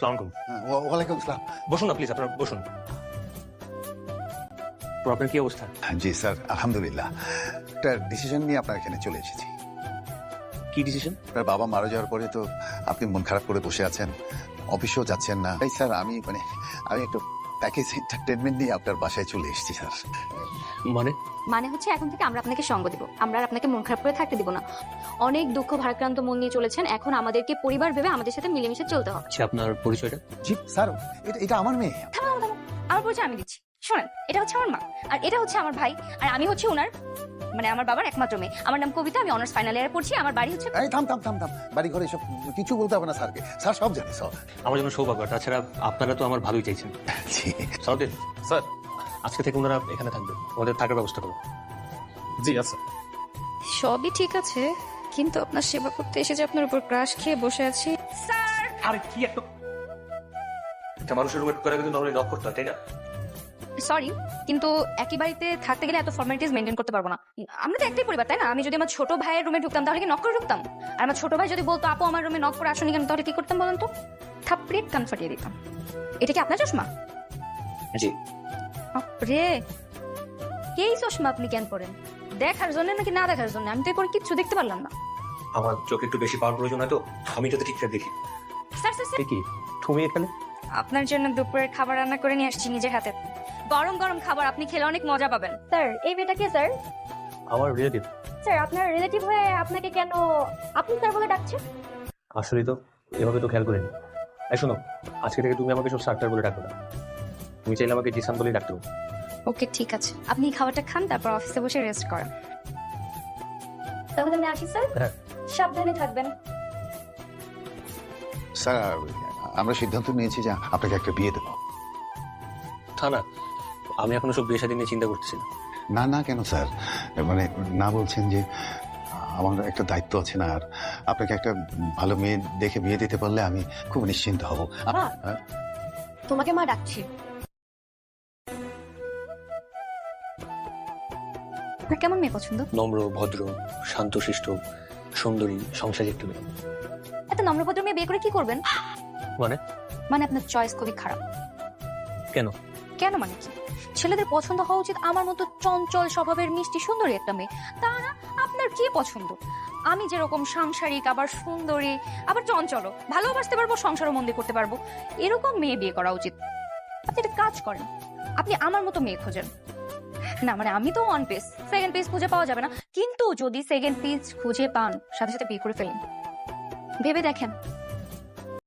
আসসালামু আলাইকুম। ওয়ালাইকুম আসসালাম। বসুন না প্লিজ, আপনারা বসুন। তো আপনার কি অবস্থা? জি স্যার, আলহামদুলিল্লাহ। একটা ডিসিশন নিয়ে আপনার এখানে চলে এসেছি। কি ডিসিশন? আপনার বাবা মারা যাওয়ার পরে তো আপনি মন খারাপ করে বসে আছেন, অফিসেও যাচ্ছেন না। তাই স্যার আমি একটু প্যাকেজ এন্টারটেনমেন্ট নিয়ে আপনার বাসায় চলে এসেছি স্যার। মানে হচ্ছে এখন থেকে আমরা আপনাকে সঙ্গ দিব, আমরা আর আপনাকে মন খারাপ করে থাকতে দিব না। অনেক দুঃখ ভারাক্রান্ত মন নিয়ে চলেছেন, এখন আমাদেরকে পরিবার ভেবে আমাদের সাথে মিলেমিশে চলতে হবে। আচ্ছা, আপনার পরিচয়টা? জি স্যার, এটা আমার মেয়ে। থামো থামো, আমার পরিচয় আমি দিচ্ছি। শোনেন, এটা হচ্ছে আমার মা, আর এটা হচ্ছে আমার ভাই, আর আমি হচ্ছে ওনার আমার বাবার একমাত্র মেয়ে। আমার নাম কবিতা, আমি অনার্স ফাইনাল ইয়ারে পড়ছি। আমার বাড়ি হচ্ছে এই থাম থাম থাম থাম, বাড়ি ঘরে সব কিছু বলতে হবে না স্যারকে, স্যার সব জানে সব। আমার জন্য সৌভাগ্য। তাছাড়া আপনারা তো আমার ভালোই চাইছেন। জি সাউদিন স্যার, আজকে থেকে ওনারা এখানে থাকবে, ওদের থাকার ব্যবস্থা করুন। জি আচ্ছা। সবই ঠিক আছে, কিন্তু আপনার সেবা করতে এসে যে আপনার উপর ক্রাশ খেয়ে বসে আছি। স্যার, আরে কি একটা মানুষের রুমে ঢোকার আগে তো নরমালি নক করতে হয়, তাই না? সরি, কিন্তু একই বাড়িতে থাকতে গেলে এত ফর্মালিটিস মেনটেন করতে পারবো না। আমরা তো একটাই পরিবার, তাই না? আমি যদি আমার ছোট ভাইয়ের রুমে ঢুকতাম তাহলে কি নক করে ঢুকতাম? আর আমার ছোট ভাই যদি বলতো আপু আমার রুমে নক করে আসুনি কেন, তাহলে কি করতাম বলেন তো? থাপড়ে কান ফাটিয়ে দিতাম। এটা কি আপনার চশমা? জি। বাপরে, এই চশমা আপনি কেন পরেন? দেখার জন্য নাকি না দেখার জন্য? আমি তো এরপরে কিচ্ছু দেখতে পারলাম না। আমার চোখে একটু বেশি পাওয়ার প্রয়োজন হয় তো, আমি এটাতে ঠিকঠাক দেখি। স্যার স্যার স্যার, কি তুমি এখানে? আপনার জন্য দুপুরের খাবার রান্না করে নিয়ে আসছি নিজের হাতে। গরম গরম খাবার, আপনি খেলে অনেক মজা পাবেন। স্যার, এই মেয়েটা কে স্যার? আমার রিলেটিভ। স্যার, আপনার রিলেটিভ হয়ে আপনাকে কেন আপনি স্যার বলে ডাকছে? আসলেই তো এভাবে তো খেয়াল করিনি। এই শোনো, আজকে থেকে তুমি আমাকে সব স্যার বলে ডাকো না, তুমি চাইলে আমাকে জিসান বলেই ডাকতে পারো। ওকে ঠিক আছে, আপনি খাবারটা খান, তারপর অফিসে বসে রেস্ট করেন। তাহলে আমি আসি স্যার। হ্যাঁ। সাবধানে থাকবেন। স্যার, আমরা সিদ্ধান্ত নিয়েছি যে আপনাকে একটা বিয়ে দেবো। তা না, আমি এখনো সব বিয়ে শাদী নিয়ে চিন্তা করতেছি না। না না কেন স্যার, না বলছেন যে আমার একটা দায়িত্ব আছে না, আর আপনাকে একটা ভালো মেয়ে দেখে বিয়ে দিতে পারলে আমি খুব নিশ্চিন্ত হব। তোমাকে মা ডাকছি। আপনার কেমন মেয়ে পছন্দ? নম্র, ভদ্র, শান্তশিষ্ট, সুন্দরী, সংসারী একটু মেয়ে। এত নম্রভদ্র মেয়ে বিয়ে করে কি করবেন? মানে? মানে আপনার চয়েস খুবই খারাপ। কেন? কেন মানে কি? ছেলেদের পছন্দ হওয়া উচিত আমার মতো চঞ্চল স্বভাবের মিষ্টি সুন্দরী একটা মেয়ে। তা না, আপনার কি পছন্দ? আমি যেরকম সাংসারিক, আবার সুন্দরী, আবার চঞ্চল, ভালোবাসতে পারবো, সংসারও মন্দির করতে পারবো, এরকম মেয়ে বিয়ে করা উচিত। আপনি একটা কাজ করেন, আপনি আমার মতো মেয়ে খোঁজেন। না আমি তো ওয়ান পিস, সেকেন্ড পিস খুঁজে পাওয়া যাবে না, কিন্তু যদি সেকেন্ড পিস খুঁজে পান সাথে সাথে বিয়ে করে ফেলেন। ভেবে দেখেন।